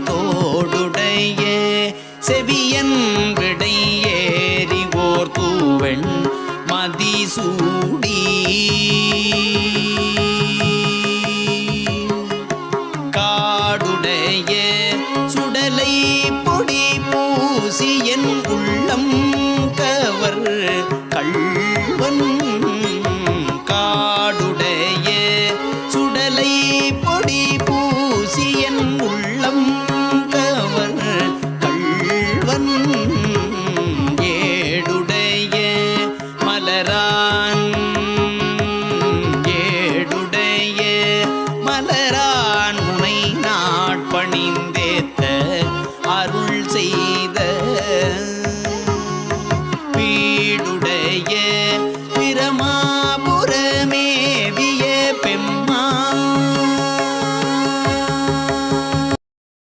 தோடுடைய செவியன் விடை ஏறி ஓர் தூவெண் மதிசூடி காடுடைய சுடலை பொடி பூசியன் உள்